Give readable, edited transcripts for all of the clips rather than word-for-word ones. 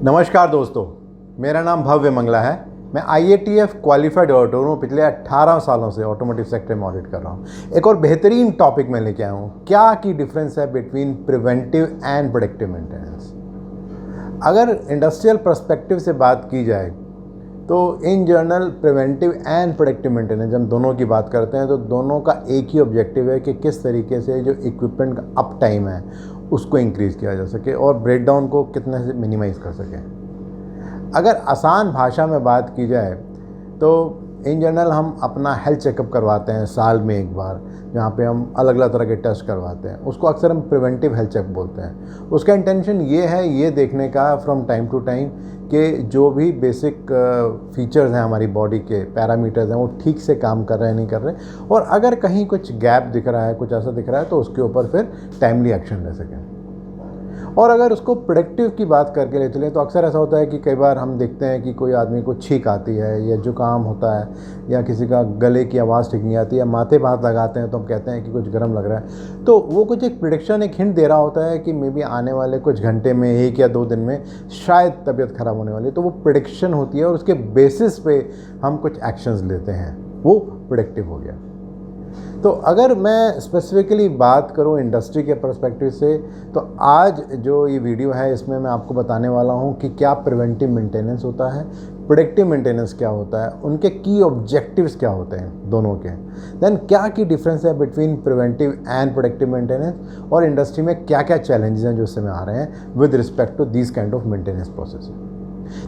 नमस्कार दोस्तों, मेरा नाम भव्य मंगला है। मैं IATF क्वालिफाइड ऑडिटर हूँ। पिछले 18 सालों से ऑटोमोटिव सेक्टर में ऑडिट कर रहा हूँ। एक और बेहतरीन टॉपिक मैं लेके आया हूँ, क्या की डिफरेंस है between preventive and predictive maintenance. अगर इंडस्ट्रियल पर्सपेक्टिव से बात की जाए तो in general preventive and predictive maintenance हम दोनों की बात करते हैं तो दोनों का एक ही ऑब्जेक्टिव है कि किस तरीके से जो इक्विपमेंट का अप टाइम है उसको इंक्रीज़ किया जा सके और ब्रेकडाउन को कितने से मिनिमाइज़ कर सकें। अगर आसान भाषा में बात की जाए तो इन जनरल हम अपना हेल्थ चेकअप करवाते हैं साल में एक बार, जहाँ पे हम अलग अलग तरह के टेस्ट करवाते हैं। उसको अक्सर हम प्रिवेंटिव हेल्थ चेक बोलते हैं। उसका इंटेंशन ये है, ये देखने का फ्रॉम टाइम टू टाइम कि जो भी बेसिक फीचर्स हैं हमारी बॉडी के, पैरामीटर्स हैं, वो ठीक से काम कर रहे हैं नहीं कर रहे, और अगर कहीं कुछ गैप दिख रहा है, कुछ ऐसा दिख रहा है तो उसके ऊपर फिर टाइमली एक्शन ले सकें। और अगर उसको प्रोडक्टिव की बात करके ले चलें तो अक्सर ऐसा होता है कि कई बार हम देखते हैं कि कोई आदमी को छींक आती है या जुकाम होता है या किसी का गले की आवाज़ ठीक नहीं आती है, माथे पे हाथ लगाते हैं तो हम कहते हैं कि कुछ गर्म लग रहा है। तो वो कुछ एक प्रिडिक्शन, एक हिंट दे रहा होता है कि मे बी आने वाले कुछ घंटे में, 1 या 2 दिन में शायद तबीयत ख़राब होने वाली है। तो वो प्रिडिक्शन होती है और उसके बेसिस पे हम कुछ एक्शंस लेते हैं, वो प्रिडिक्टिव हो गया। तो अगर मैं स्पेसिफिकली बात करूं इंडस्ट्री के पर्सपेक्टिव से, तो आज जो ये वीडियो है इसमें मैं आपको बताने वाला हूं कि क्या प्रिवेंटिव मेंटेनेंस होता है, प्रेडिक्टिव मेंटेनेंस क्या होता है, उनके की ऑब्जेक्टिव्स क्या होते हैं दोनों के, देन क्या की डिफरेंस है between preventive and predictive maintenance, और इंडस्ट्री में क्या क्या चैलेंजेस हैं जो इस समय आ रहे हैं with respect to this kind of maintenance process.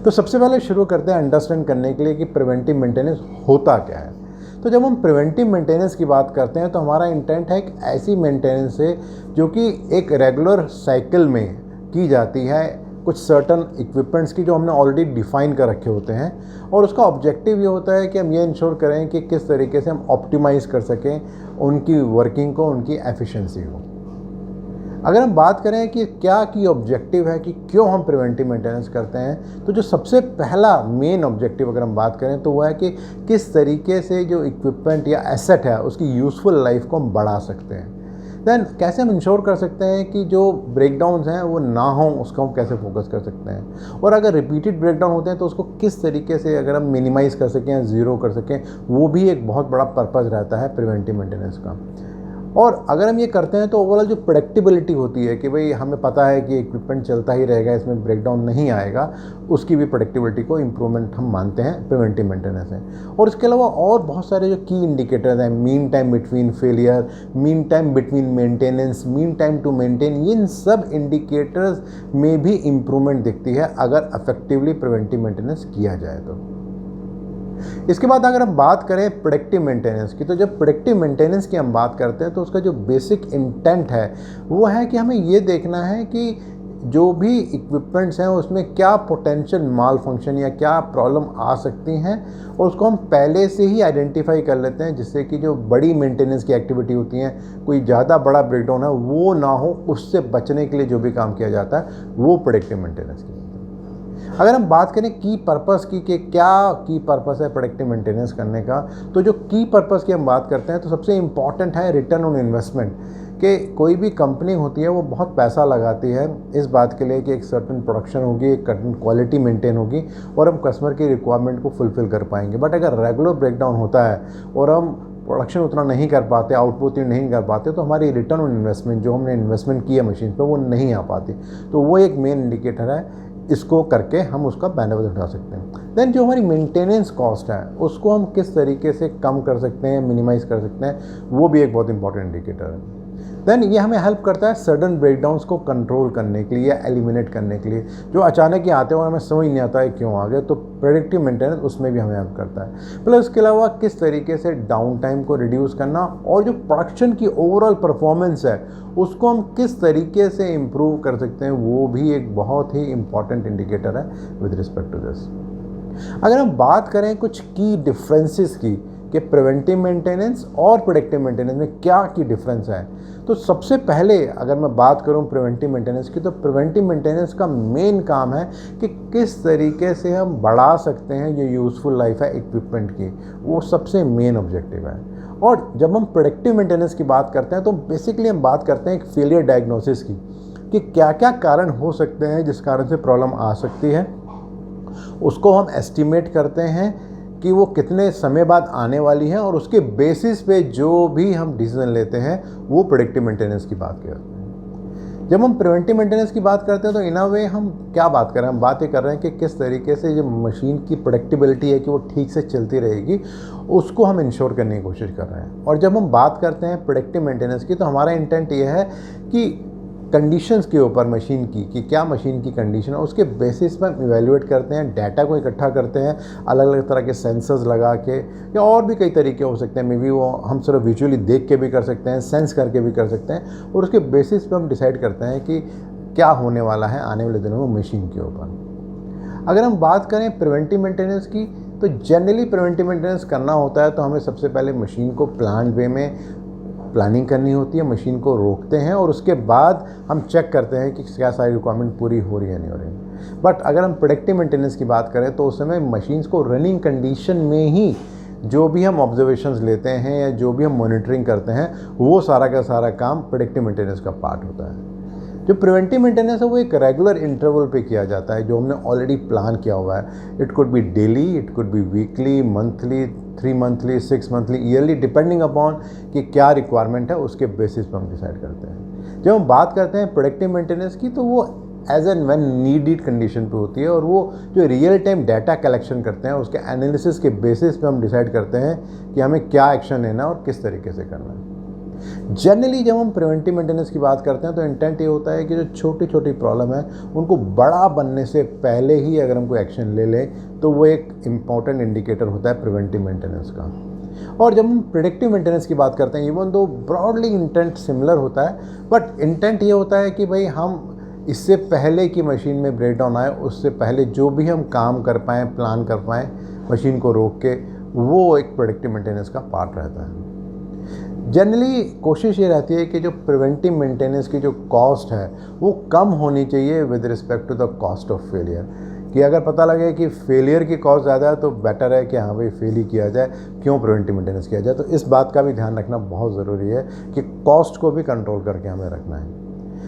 तो सबसे पहले शुरू करते हैं अंडरस्टैंड करने के लिए कि प्रिवेंटिव मेंटेनेंस होता क्या है। तो जब हम प्रिवेंटिव मेंटेनेंस की बात करते हैं तो हमारा इंटेंट है एक ऐसी मेंटेनेंस है जो कि एक रेगुलर साइकिल में की जाती है, कुछ सर्टन इक्विपमेंट्स की जो हमने ऑलरेडी डिफाइन कर रखे होते हैं, और उसका ऑब्जेक्टिव ये होता है कि हम ये इंश्योर करें कि किस तरीके से हम ऑप्टिमाइज़ कर सकें उनकी वर्किंग को, उनकी एफिशिएंसी को। अगर हम बात करें कि क्या की ऑब्जेक्टिव है कि क्यों हम प्रिवेंटिव मेंटेनेंस करते हैं, तो जो सबसे पहला मेन ऑब्जेक्टिव अगर हम बात करें तो वो है कि किस तरीके से जो इक्विपमेंट या एसेट है उसकी यूज़फुल लाइफ को हम बढ़ा सकते हैं। देन कैसे हम इंश्योर कर सकते हैं कि जो ब्रेकडाउन्स हैं वो ना हों, उसको हम कैसे फोकस कर सकते हैं, और अगर रिपीटेड ब्रेकडाउन होते हैं तो उसको किस तरीके से अगर हम मिनिमाइज़ कर सकें या ज़ीरो कर सकें, वो भी एक बहुत बड़ा पर्पज़ रहता है प्रिवेंटिव मेंटेनेंस का। और अगर हम ये करते हैं तो ओवरऑल जो प्रेडिक्टेबिलिटी होती है कि भाई हमें पता है कि इक्विपमेंट चलता ही रहेगा, इसमें ब्रेकडाउन नहीं आएगा, उसकी भी प्रेडिक्टेबिलिटी को इम्प्रूवमेंट हम मानते हैं प्रिवेंटिव मेंटेनेंस है। और इसके अलावा और बहुत सारे जो की इंडिकेटर्स हैं, mean time between failure, mean time between maintenance, mean time to maintain, इन सब इंडिकेटर्स में भी इम्प्रूवमेंट दिखती है अगर इफेक्टिवली प्रिवेंटिव मेंटेनेंस किया जाए तो। इसके बाद अगर हम बात करें प्रेडिक्टिव मेंटेनेंस की, तो जब प्रेडिक्टिव मेंटेनेंस की हम बात करते हैं तो उसका जो बेसिक इंटेंट है वो है कि हमें ये देखना है कि जो भी इक्विपमेंट्स हैं उसमें क्या पोटेंशियल माल फंक्शन या क्या प्रॉब्लम आ सकती हैं, और उसको हम पहले से ही आइडेंटिफाई कर लेते हैं, जिससे कि जो बड़ी मेंटेनेंस की एक्टिविटी होती हैं, कोई ज़्यादा बड़ा ब्रेकडाउन है वो ना हो, उससे बचने के लिए जो भी काम किया जाता है वो प्रेडिक्टिव मेंटेनेंस की। अगर हम बात करें की पर्पस की कि क्या की पर्पस है प्रेडिक्टिव मेंटेनेंस करने का, तो जो की पर्पस की हम बात करते हैं तो सबसे इम्पॉर्टेंट है रिटर्न ऑन इन्वेस्टमेंट। कि कोई भी कंपनी होती है वो बहुत पैसा लगाती है इस बात के लिए कि एक सर्टन प्रोडक्शन होगी, एक सर्टन क्वालिटी मेंटेन होगी और हम कस्टमर की रिक्वायरमेंट को फुलफ़िल कर पाएंगे। बट अगर रेगुलर ब्रेकडाउन होता है और हम प्रोडक्शन उतना नहीं कर पाते, आउटपुट नहीं कर पाते, तो हमारी रिटर्न ऑन इन्वेस्टमेंट जो हमने इन्वेस्टमेंट की है मशीन पर वो नहीं आ पाती। तो वो एक मेन इंडिकेटर है, इसको करके हम उसका बेनिफिट उठा सकते हैं। देन जो हमारी मेंटेनेंस कॉस्ट है उसको हम किस तरीके से कम कर सकते हैं, मिनिमाइज़ कर सकते हैं, वो भी एक बहुत इंपॉर्टेंट इंडिकेटर है। देन ये हमें हेल्प करता है सडन ब्रेकडाउन्स को कंट्रोल करने के लिए या एलिमिनेट करने के लिए, जो अचानक ही आते हैं और हमें समझ नहीं आता है क्यों आ गए, तो प्रेडिक्टिव मेंटेनेंस उसमें भी हमें हेल्प करता है। प्लस उसके अलावा किस तरीके से डाउन टाइम को रिड्यूस करना और जो प्रोडक्शन की ओवरऑल परफॉर्मेंस है उसको हम किस तरीके से इम्प्रूव कर सकते हैं, वो भी एक बहुत ही इंपॉर्टेंट इंडिकेटर है विद रिस्पेक्ट टू दिस। अगर हम बात करें कुछ की डिफरेंसेस की कि प्रिवेंटिव मेंटेनेंस और प्रेडिक्टिव मेंटेनेंस में क्या की डिफरेंस है, तो सबसे पहले अगर मैं बात करूं प्रिवेंटिव मेंटेनेंस की, तो प्रिवेंटिव मेंटेनेंस का मेन काम है कि किस तरीके से हम बढ़ा सकते हैं जो यूज़फुल लाइफ है इक्विपमेंट की, वो सबसे मेन ऑब्जेक्टिव है। और जब हम प्रेडिक्टिव मेंटेनेंस की बात करते हैं तो बेसिकली हम बात करते हैं एक फेलियर डायग्नोसिस की, कि क्या क्या कारण हो सकते हैं जिस कारण से प्रॉब्लम आ सकती है, उसको हम एस्टिमेट करते हैं कि वो कितने समय बाद आने वाली है, और उसके बेसिस पे जो भी हम डिसीजन लेते हैं वो प्रेडिक्टिव मेंटेनेंस की बात करते हैं। जब हम प्रिवेंटिव मेंटेनेंस की बात करते हैं तो इन अ वे हम क्या बात कर रहे हैं, हम बात ये कर रहे हैं कि किस तरीके से जो मशीन की प्रोडक्टिबिलिटी है कि वो ठीक से चलती रहेगी, उसको हम इंश्योर करने की कोशिश कर रहे हैं। और जब हम बात करते हैं प्रोडक्टिव मेंटेनेंस की तो हमारा इंटेंट ये है कि कंडीशंस के ऊपर मशीन की कि क्या मशीन की कंडीशन है, उसके बेसिस पर हम इवेल्युएट करते हैं, डाटा को इकट्ठा करते हैं अलग अलग तरह के सेंसर्स लगा के, या और भी कई तरीके हो सकते हैं, मे बी वो हम सिर्फ विजुअली देख के भी कर सकते हैं, सेंस करके भी कर सकते हैं, और उसके बेसिस पे हम डिसाइड करते हैं कि क्या होने वाला है आने वाले दिनों में मशीन के ऊपर। अगर हम बात करें प्रिवेंटिव मेंटेनेंस की तो जनरली प्रिवेंटिव मेंटेनेंस करना होता है तो हमें सबसे पहले मशीन को प्लान वे में प्लानिंग करनी होती है, मशीन को रोकते हैं और उसके बाद हम चेक करते हैं कि क्या सारी रिक्वायरमेंट पूरी हो रही है नहीं हो रही। बट अगर हम प्रेडिक्टिव मेंटेनेंस की बात करें तो उस समय मशीन्स को रनिंग कंडीशन में ही जो भी हम ऑब्जर्वेशंस लेते हैं या जो भी हम मॉनिटरिंग करते हैं वो सारा का सारा काम प्रेडिक्टिव मेंटेनेंस का पार्ट होता है। जो प्रिवेंटिव मेंटेनेंस है वो एक रेगुलर इंटरवल पे किया जाता है जो हमने ऑलरेडी प्लान किया हुआ है। It could be daily, it could be weekly, monthly, 3 monthly, 6 monthly, yearly, depending upon कि क्या रिक्वायरमेंट है उसके बेसिस पर हम डिसाइड करते हैं। जब हम बात करते हैं प्रोडक्टिव मेंटेनेंस की तो वो as and when needed condition पे होती है, और वो जो रियल टाइम डाटा कलेक्शन करते हैं उसके एनालिसिस के बेसिस पे हम डिसाइड करते हैं कि हमें क्या एक्शन लेना है और किस तरीके से करना है। जनरली जब हम प्रिवेंटिव मेंटेनेंस की बात करते हैं तो इंटेंट ये होता है कि जो छोटी छोटी प्रॉब्लम है उनको बड़ा बनने से पहले ही अगर हम कोई एक्शन ले लें तो वो एक इम्पॉर्टेंट इंडिकेटर होता है प्रिवेंटिव मेंटेनेंस का। और जब हम प्रेडिक्टिव मेंटेनेंस की बात करते हैं, even though broadly intent similar होता है, बट इंटेंट ये होता है कि भाई हम इससे पहले कि मशीन में ब्रेकडाउन आए उससे पहले जो भी हम काम कर पाएँ, प्लान कर पाएँ मशीन को रोक के, वो एक प्रेडिक्टिव मेंटेनेंस का पार्ट रहता है। जनरली कोशिश ये रहती है कि जो प्रिवेंटिव मेंटेनेंस की जो कॉस्ट है वो कम होनी चाहिए with respect to the cost of failure. कि अगर पता लगे कि फेलियर की कॉस्ट ज़्यादा है तो बेटर है कि हाँ भाई फेल ही किया जाए, क्यों प्रिवेंटिव मेंटेनेंस किया जाए। तो इस बात का भी ध्यान रखना बहुत ज़रूरी है कि कॉस्ट को भी कंट्रोल करके हमें रखना है।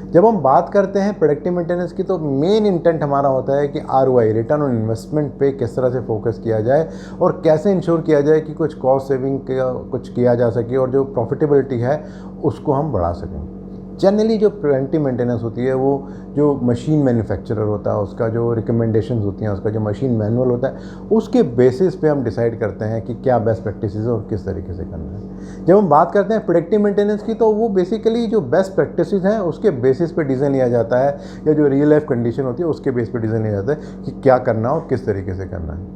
जब हम बात करते हैं प्रेडिक्टिव मेंटेनेंस की तो मेन इंटेंट हमारा होता है कि ROI, रिटर्न ऑन इन्वेस्टमेंट पे किस तरह से फोकस किया जाए और कैसे इंश्योर किया जाए कि कुछ कॉस्ट सेविंग का कुछ किया जा सके और जो प्रॉफिटेबिलिटी है उसको हम बढ़ा सकें। जनरली जो प्रिवेंटिव मेंटेनेंस होती है वो जो मशीन मैन्युफैक्चरर होता है उसका जो रिकमेंडेशंस होती हैं, उसका जो मशीन मैनुअल होता है, उसके बेसिस पे हम डिसाइड करते हैं कि क्या बेस्ट प्रैक्टिसेस है और किस तरीके से करना है। जब हम बात करते हैं प्रेडिक्टिव मेंटेनेंस की तो वो बेसिकली जो बेस्ट प्रैक्टिसेस हैं उसके बेसिस पे डिसीजन लिया जाता है, या जो रियल लाइफ कंडीशन होती है उसके बेस पे डिसीजन लिया जाता है कि क्या करना और किस तरीके से करना है।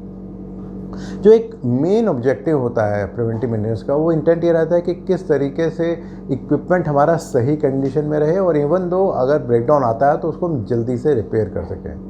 जो एक मेन ऑब्जेक्टिव होता है प्रिवेंटिव मेंटेनेंस का, वो इंटेंट ये रहता है कि किस तरीके से इक्विपमेंट हमारा सही कंडीशन में रहे और इवन दो अगर ब्रेकडाउन आता है तो उसको हम जल्दी से रिपेयर कर सकें।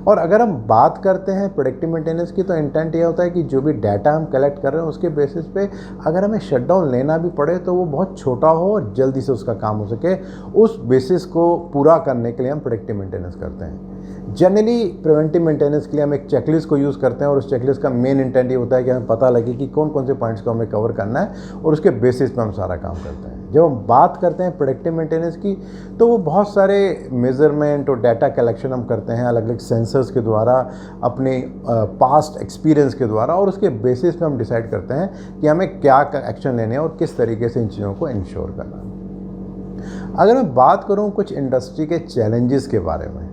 और अगर हम बात करते हैं प्रेडिक्टिव मेंटेनेंस की तो इंटेंट ये होता है कि जो भी डाटा हम कलेक्ट कर रहे हैं उसके बेसिस पे अगर हमें शटडाउन लेना भी पड़े तो वो बहुत छोटा हो और जल्दी से उसका काम हो सके। उस बेसिस को पूरा करने के लिए हम प्रेडिक्टिव मेंटेनेंस करते हैं। जनरली प्रिवेंटिव मेंटेनेंस के लिए हम एक चेकलिस्ट को यूज़ करते हैं और उस चेकलिस्ट का मेन इंटेंट ये होता है कि हमें पता लगे कि कौन कौन से पॉइंट्स को हमें कवर करना है और उसके बेसिस पे हम सारा काम करते हैं। जब हम बात करते हैं प्रेडिक्टिव मेंटेनेंस की तो वो बहुत सारे मेजरमेंट और डाटा कलेक्शन हम करते हैं अलग अलग सेंसर्स के द्वारा, अपने पास्ट एक्सपीरियंस के द्वारा, और उसके बेसिस पे हम डिसाइड करते हैं कि हमें क्या एक्शन लेने हैं और किस तरीके से इन चीज़ों को इंश्योर करना है। अगर मैं बात करूँ कुछ इंडस्ट्री के चैलेंजेस के बारे में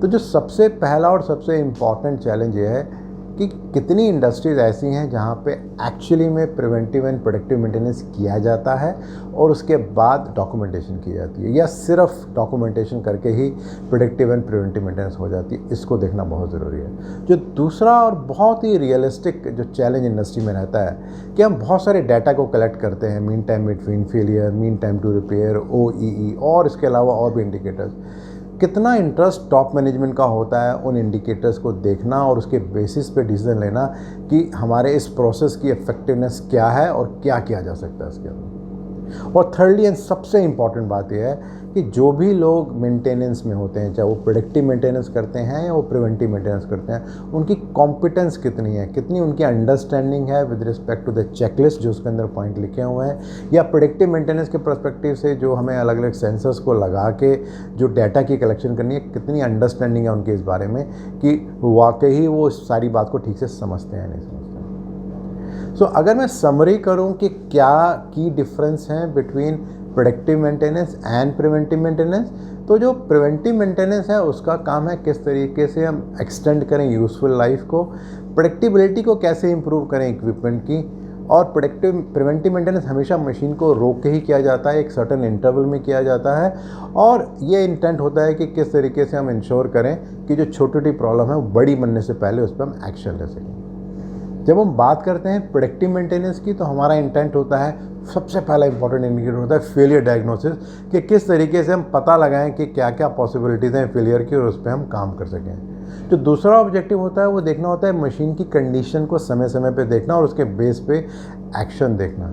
तो जो सबसे पहला और सबसे इम्पॉर्टेंट चैलेंज ये है कि कितनी इंडस्ट्रीज़ ऐसी हैं जहाँ पे एक्चुअली में प्रिवेंटिव एंड प्रेडिक्टिव मेंटेनेंस किया जाता है और उसके बाद डॉक्यूमेंटेशन की जाती है, या सिर्फ डॉक्यूमेंटेशन करके ही प्रेडिक्टिव एंड प्रिवेंटिव मेंटेनेंस हो जाती है। इसको देखना बहुत ज़रूरी है। जो दूसरा और बहुत ही रियलिस्टिक जो चैलेंज इंडस्ट्री में रहता है कि हम बहुत सारे डाटा को कलेक्ट करते हैं, mean time between failure, mean time to repair, OEE, और इसके अलावा और भी इंडिकेटर्स। कितना इंटरेस्ट टॉप मैनेजमेंट का होता है उन इंडिकेटर्स को देखना और उसके बेसिस पे डिसीजन लेना कि हमारे इस प्रोसेस की इफेक्टिवनेस क्या है और क्या किया जा सकता है इसके अंदर। और थर्डली एंड सबसे इम्पॉर्टेंट बात यह है कि जो भी लोग मेंटेनेंस में होते हैं, चाहे वो प्रेडिक्टिव मेंटेनेंस करते हैं या वो प्रिवेंटिव मेंटेनेंस करते हैं, उनकी कॉम्पिटेंस कितनी है, कितनी उनकी अंडरस्टैंडिंग है with respect to the checklist जो उसके अंदर पॉइंट लिखे हुए हैं, या प्रेडिक्टिव मेंटेनेंस के पर्सपेक्टिव से जो हमें अलग अलग सेंसर्स को लगा के जो डाटा की कलेक्शन करनी है, कितनी अंडरस्टैंडिंग है उनके इस बारे में कि वाकई वो इस सारी बात को ठीक से समझते हैं नहीं समझते। सो अगर मैं समरी करूं कि क्या की डिफरेंस है between predictive maintenance and preventive maintenance, तो जो प्रिवेंटिव मेंटेनेंस है उसका काम है किस तरीके से हम एक्सटेंड करें यूज़फुल लाइफ को, प्रेडिक्टिबिलिटी को कैसे इंप्रूव करें इक्विपमेंट की, और प्रिवेंटिव मेंटेनेंस हमेशा मशीन को रोक के ही किया जाता है, एक सर्टेन इंटरवल में किया जाता है, और ये इंटेंट होता है कि किस तरीके से हम इंश्योर करें कि जो छोटी छोटी प्रॉब्लम है वो बड़ी बनने से पहले उस पर हम एक्शन ले सकें। जब हम बात करते हैं प्रेडिक्टिव मेंटेनेंस की, तो हमारा इंटेंट होता है, सबसे पहला इंपॉर्टेंट इंडिकेटर होता है फेलियर डायग्नोसिस, कि किस तरीके से हम पता लगाएं कि क्या क्या पॉसिबिलिटीज़ हैं फेलियर की और उस पर हम काम कर सकें। जो दूसरा ऑब्जेक्टिव होता है वो देखना होता है मशीन की कंडीशन को समय समय पे देखना और उसके बेस पे एक्शन देखना।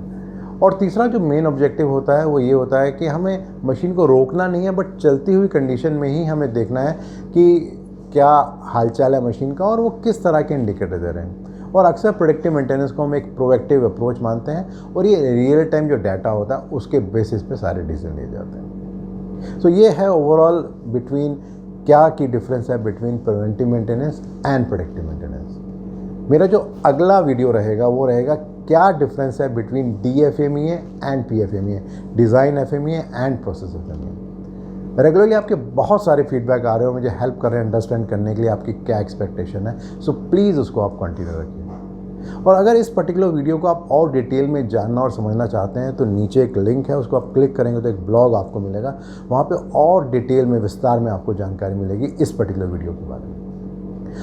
और तीसरा जो मेन ऑब्जेक्टिव होता है वो ये होता है कि हमें मशीन को रोकना नहीं है, बट चलती हुई कंडीशन में ही हमें देखना है कि क्या हालचाल है मशीन का और वो किस तरह के इंडिकेटर दे रहे हैं। और अक्सर प्रेडिक्टिव मेंटेनेंस को हम एक प्रोएक्टिव अप्रोच मानते हैं और ये रियल टाइम जो डाटा होता है उसके बेसिस पे सारे डिसीजन लिए जाते हैं। सो ये है ओवरऑल बिटवीन क्या की डिफरेंस है between preventive maintenance and predictive maintenance. मेरा जो अगला वीडियो रहेगा वो रहेगा क्या डिफरेंस है between DFMEA and PFMEA, design FMEA and process FMEA। Regularly आपके बहुत सारे फीडबैक आ रहे हो, मुझे हेल्प कर रहे हैं अंडरस्टैंड करने के लिए आपकी क्या एक्सपेक्टेशन है। सो प्लीज़ उसको आप कंटिन्यू रखिए। और अगर इस पर्टिकुलर वीडियो को आप और डिटेल में जानना और समझना चाहते हैं तो नीचे एक लिंक है, उसको आप क्लिक करेंगे तो एक ब्लॉग आपको मिलेगा, वहाँ पे और डिटेल में विस्तार में आपको जानकारी मिलेगी इस पर्टिकुलर वीडियो के बारे में।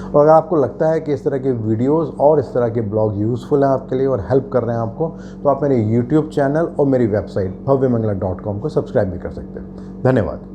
और अगर आपको लगता है कि इस तरह के वीडियोस और इस तरह के ब्लॉग यूज़फुल हैं आपके लिए और हेल्प कर रहे हैं आपको, तो आप मेरे YouTube चैनल और मेरी वेबसाइट bhavyamangla.com को सब्सक्राइब भी कर सकते हैं। धन्यवाद।